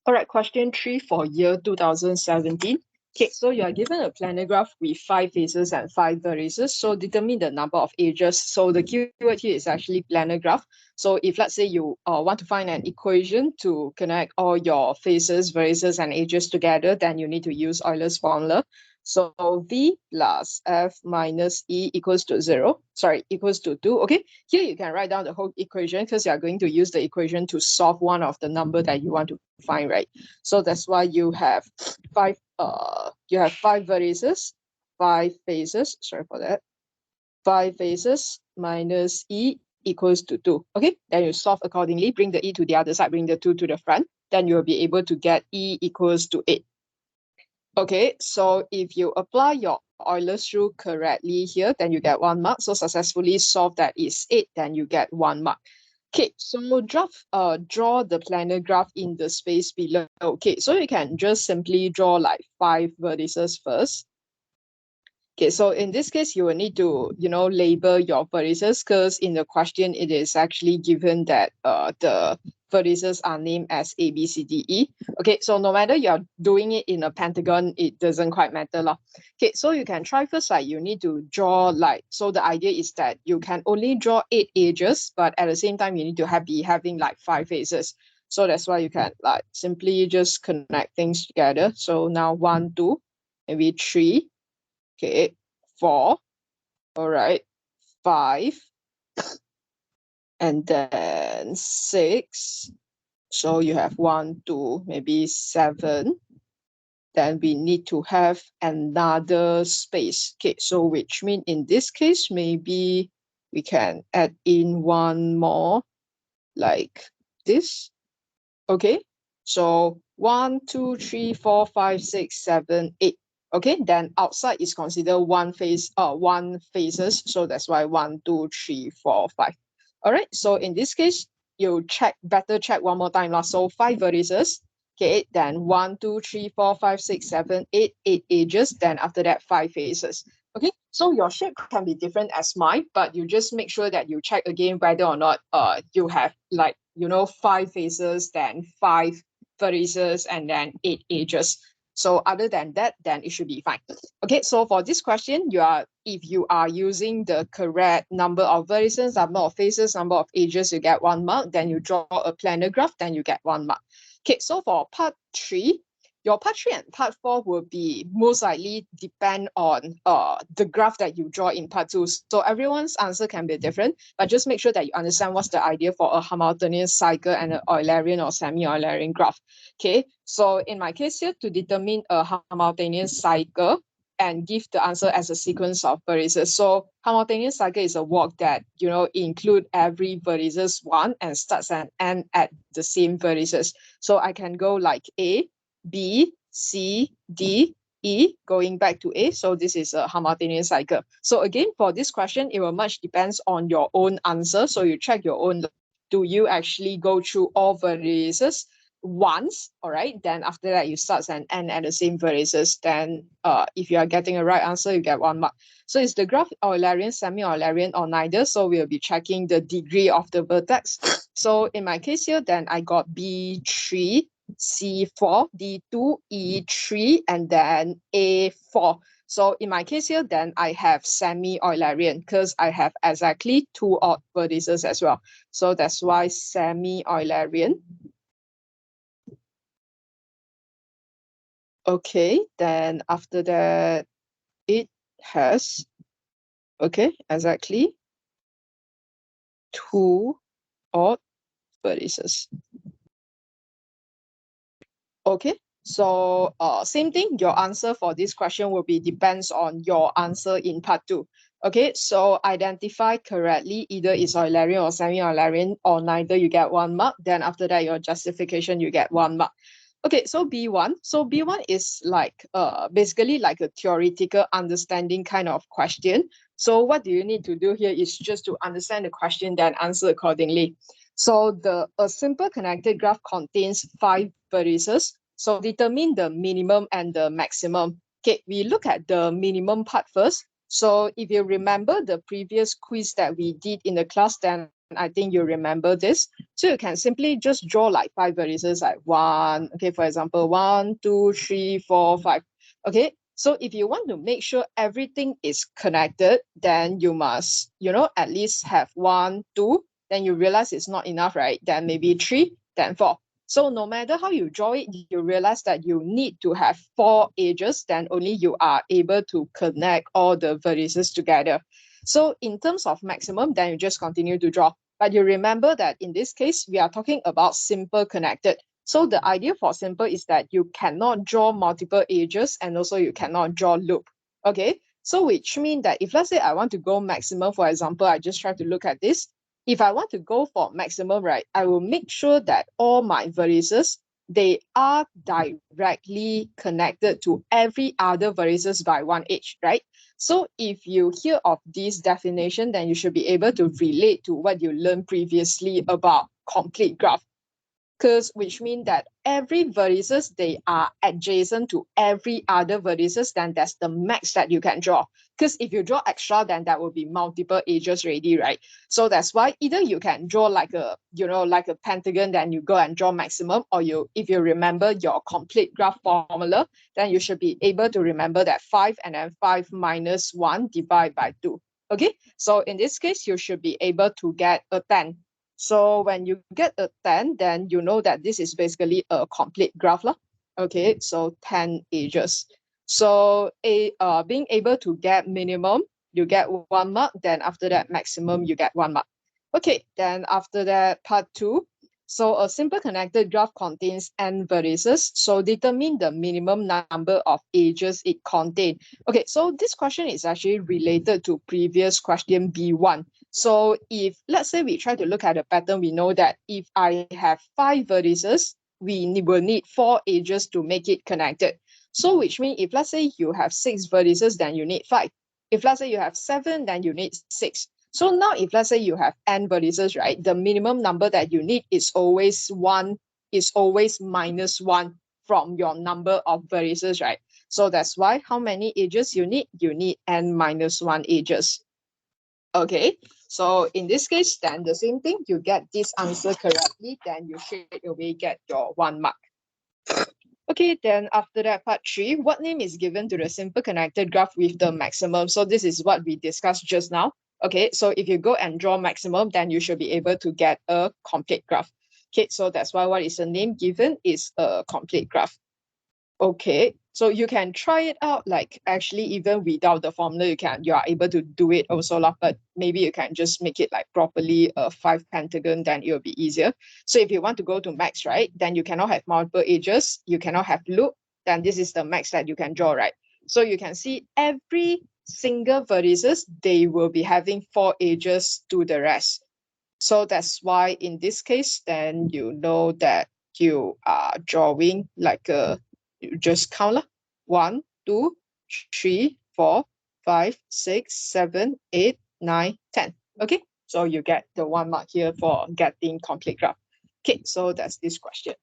All right, question 3 for year 2017. Okay, so you are given a planar graph with 5 faces and 5 vertices. So determine the number of edges. So the keyword here is actually planar graph. So if let's say you want to find an equation to connect all your faces, vertices, and edges together, then you need to use Euler's formula. So V plus F minus E equals to 0. Sorry, equals to 2. Okay, here you can write down the whole equation because you are going to use the equation to solve one of the number that you want to find, right? So that's why you have five vertices, 5 faces, sorry for that, 5 faces minus E equals to 2. Okay, then you solve accordingly, bring the E to the other side, bring the 2 to the front, then you'll be able to get E equals to 8. Okay, so if you apply your Euler's rule correctly here, then you get 1 mark. So successfully solve that is 8, then you get 1 mark. Okay, so draw the planar graph in the space below. Okay, so you can just simply draw like 5 vertices first. Okay, so in this case, you will need to, label your vertices because in the question, it is actually given that the vertices are named as A, B, C, D, E. Okay, so no matter you're doing it in a pentagon, it doesn't quite matter. Okay, so you can try first, like you need to draw so the idea is that you can only draw 8 edges, but at the same time, you need to be having like 5 faces. So that's why you can like simply just connect things together. So now 1, 2, maybe 3. Okay, 4. All right, 5. And then 6. So you have 1, 2, maybe 7. Then we need to have another space. Okay, so which means in this case, maybe we can add in one more like this. Okay, so 1, 2, 3, 4, 5, 6, 7, 8. Okay, then outside is considered one faces. So that's why 1, 2, 3, 4, 5. All right, so in this case, you better check one more time. So 5 vertices. Okay, then 1, 2, 3, 4, 5, 6, 7, 8, 8 edges. Then after that, 5 faces. Okay, so your shape can be different as mine, but you just make sure that you check again whether or not you have 5 faces, then 5 vertices, and then 8 edges. So other than that, then it should be fine. Okay, so for this question, if you are using the correct number of vertices, number of faces, number of edges, you get 1 mark. Then you draw a planar graph, then you get 1 mark. Okay, so for part 3, your part 3 and part 4 will be most likely depend on the graph that you draw in part 2. So everyone's answer can be different, but just make sure that you understand what's the idea for a Hamiltonian cycle and an Eulerian or semi-Eulerian graph. Okay, so in my case here, to determine a Hamiltonian cycle and give the answer as a sequence of vertices. So Hamiltonian cycle is a walk that, include every vertices 1 and starts and end at the same vertices. So I can go like A, B, C, D, E, going back to A. So this is a Hamiltonian cycle. So again, for this question, it will much depends on your own answer. So you check your own. Do you actually go through all vertices once? All right. Then after that, you start and end at the same vertices. Then if you are getting a right answer, you get 1 mark. So is the graph Eulerian, semi-Eulerian, or neither? So we'll be checking the degree of the vertex. So in my case here, then I got B3, C4, D2, E3, and then A4. So in my case here, then I have semi-Eulerian because I have exactly 2 odd vertices as well. So that's why semi-Eulerian. Okay, then after that, it has, okay, exactly 2 odd vertices. Okay, so same thing, your answer for this question will be depends on your answer in part 2. Okay, so identify correctly, either is Eulerian or semi-Eulerian, or neither, you get 1 mark. Then after that, your justification, you get 1 mark. Okay, so B1. So B1 is like basically like a theoretical understanding kind of question. So what do you need to do here is just to understand the question, then answer accordingly. So a simple connected graph contains 5 vertices. So determine the minimum and the maximum. Okay, we look at the minimum part first. So if you remember the previous quiz that we did in the class, then I think you remember this. So you can simply just draw like 5 vertices, like 1, okay, for example, 1, 2, 3, 4, 5. Okay, so if you want to make sure everything is connected, then you must, at least have 1, 2. Then you realize it's not enough, right? Then maybe 3, then 4. So no matter how you draw it, you realize that you need to have 4 edges, then only you are able to connect all the vertices together. So in terms of maximum, then you just continue to draw. But you remember that in this case, we are talking about simple connected. So the idea for simple is that you cannot draw multiple edges, and also you cannot draw loop. Okay, so which means that if let's say I want to go maximum, for example, I just try to look at this. If I want to go for maximum, right, I will make sure that all my vertices, they are directly connected to every other vertices by 1 edge, right? So if you hear of this definition, then you should be able to relate to what you learned previously about complete graph. Because which means that every vertices, they are adjacent to every other vertices, then that's the max that you can draw. Because if you draw extra, then that will be multiple edges already, right? So that's why either you can draw like a, like a pentagon, then you go and draw maximum, or if you remember your complete graph formula, then you should be able to remember that 5 and then 5 minus 1 divided by 2. Okay, so in this case, you should be able to get a 10. So when you get a 10, then you know that this is basically a complete graph. Okay, so 10 edges. So being able to get minimum, you get 1 mark. Then after that, maximum, you get 1 mark. Okay, then after that, part 2. So a simple connected graph contains n vertices. So determine the minimum number of edges it contains. Okay, so this question is actually related to previous question B1. So if let's say we try to look at the pattern, we know that if I have 5 vertices, we will need 4 edges to make it connected. So which means if let's say you have 6 vertices, then you need 5. If let's say you have 7, then you need 6. So now if let's say you have n vertices, right, the minimum number that you need is always 1, is always minus 1 from your number of vertices, right? So that's why how many edges you need? You need n minus 1 edges. Okay, so in this case, then the same thing, you get this answer correctly, then you straight away get your 1 mark. Okay, then after that, part 3, what name is given to the simple connected graph with the maximum? So this is what we discussed just now. Okay, so if you go and draw maximum, then you should be able to get a complete graph. Okay, so that's why what is the name given is a complete graph. Okay, so you can try it out, like actually even without the formula, you are able to do it also, but maybe you can just make it like properly a 5 pentagon, then it will be easier. So if you want to go to max, right, then you cannot have multiple edges, you cannot have loop, then this is the max that you can draw, right? So you can see every single vertices, they will be having 4 edges to the rest. So that's why in this case, then you know that you are drawing like a, you just count 1, 2, 3, 4, 5, 6, 7, 8, 9, 10. Okay, so you get the 1 mark here for getting complete graph. Okay, so that's this question.